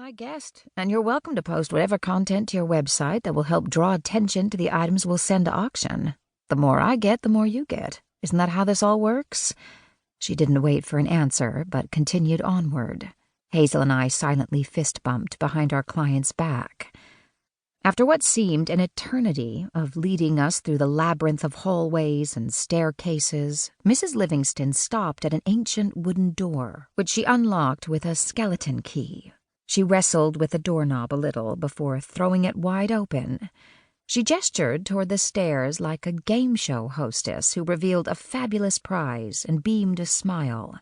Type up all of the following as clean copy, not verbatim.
I guessed, and you're welcome to post whatever content to your website that will help draw attention to the items we'll send to auction. The more I get, the more you get. Isn't that how this all works?" She didn't wait for an answer, but continued onward. Hazel and I silently fist-bumped behind our client's back. After what seemed an eternity of leading us through the labyrinth of hallways and staircases, Mrs. Livingston stopped at an ancient wooden door, which she unlocked with a skeleton key. She wrestled with the doorknob a little before throwing it wide open. She gestured toward the stairs like a game show hostess who revealed a fabulous prize and beamed a smile.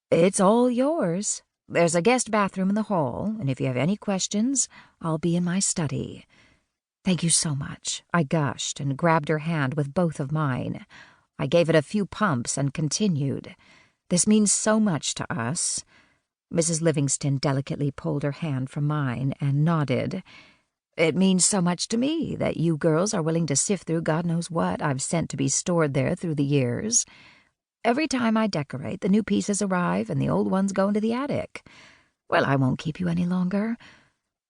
"It's all yours. There's a guest bathroom in the hall, and if you have any questions, I'll be in my study." "Thank you so much," I gushed and grabbed her hand with both of mine. I gave it a few pumps and continued. "This means so much to us." Mrs. Livingston delicately pulled her hand from mine and nodded. "It means so much to me that you girls are willing to sift through God knows what I've sent to be stored there through the years. Every time I decorate, the new pieces arrive and the old ones go into the attic. Well, I won't keep you any longer."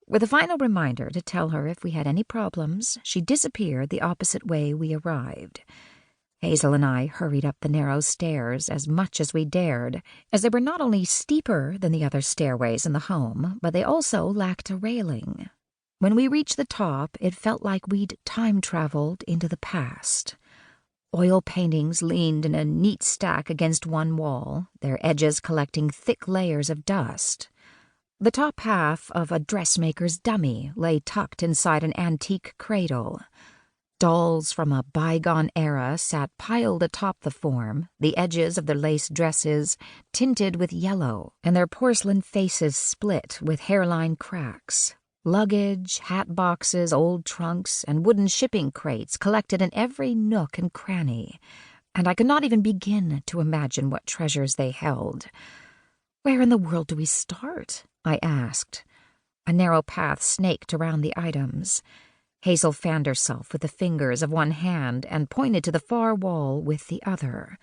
With a final reminder to tell her if we had any problems, she disappeared the opposite way we arrived. Hazel and I hurried up the narrow stairs as much as we dared, as they were not only steeper than the other stairways in the home, but they also lacked a railing. When we reached the top, it felt like we'd time-traveled into the past. Oil paintings leaned in a neat stack against one wall, their edges collecting thick layers of dust. The top half of a dressmaker's dummy lay tucked inside an antique cradle. Dolls from a bygone era sat piled atop the form, the edges of their lace dresses tinted with yellow, and their porcelain faces split with hairline cracks. Luggage, hat boxes, old trunks, and wooden shipping crates collected in every nook and cranny, and I could not even begin to imagine what treasures they held. "Where in the world do we start?" I asked. A narrow path snaked around the items. Hazel fanned herself with the fingers of one hand and pointed to the far wall with the other.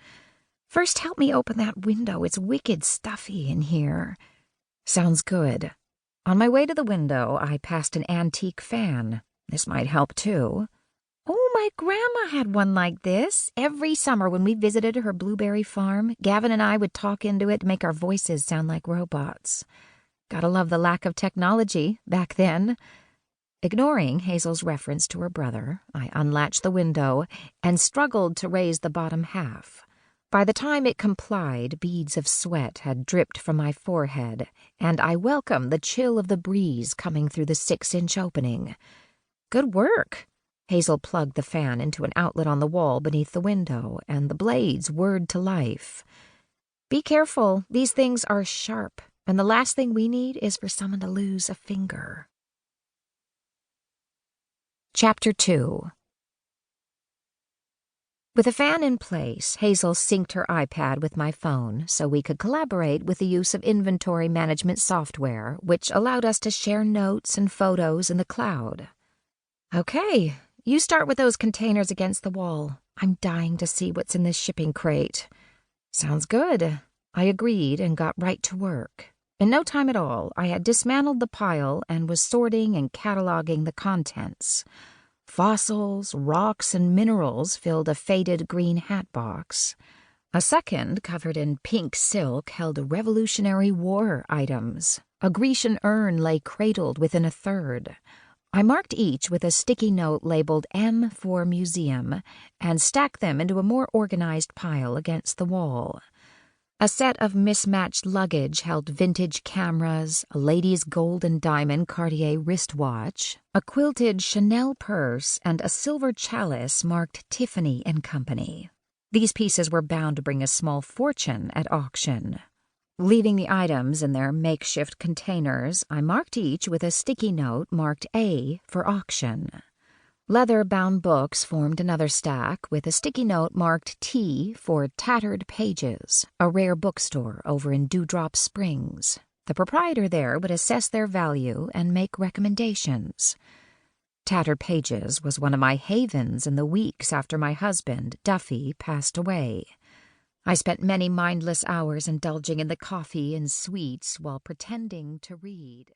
"First help me open that window. It's wicked stuffy in here." "Sounds good." On my way to the window, I passed an antique fan. This might help, too. "Oh, my grandma had one like this. Every summer when we visited her blueberry farm, Gavin and I would talk into it to make our voices sound like robots. Gotta love the lack of technology back then." Ignoring Hazel's reference to her brother, I unlatched the window and struggled to raise the bottom half. By the time it complied, beads of sweat had dripped from my forehead, and I welcomed the chill of the breeze coming through the 6-inch opening. "Good work." Hazel plugged the fan into an outlet on the wall beneath the window, and the blades whirred to life. "Be careful. These things are sharp, and the last thing we need is for someone to lose a finger." Chapter 2. With the fan in place, Hazel synced her iPad with my phone so we could collaborate with the use of inventory management software, which allowed us to share notes and photos in the cloud. "Okay, you start with those containers against the wall. I'm dying to see what's in this shipping crate." "Sounds good." I agreed and got right to work. In no time at all, I had dismantled the pile and was sorting and cataloging the contents. Fossils, rocks, and minerals filled a faded green hat box. A second, covered in pink silk, held Revolutionary War items. A Grecian urn lay cradled within a third. I marked each with a sticky note labeled M for Museum and stacked them into a more organized pile against the wall. A set of mismatched luggage held vintage cameras, a lady's gold and diamond Cartier wristwatch, a quilted Chanel purse, and a silver chalice marked Tiffany & Company. These pieces were bound to bring a small fortune at auction. Leaving the items in their makeshift containers, I marked each with a sticky note marked A for auction. Leather-bound books formed another stack with a sticky note marked T for Tattered Pages, a rare bookstore over in Dewdrop Springs. The proprietor there would assess their value and make recommendations. Tattered Pages was one of my havens in the weeks after my husband, Duffy, passed away. I spent many mindless hours indulging in the coffee and sweets while pretending to read.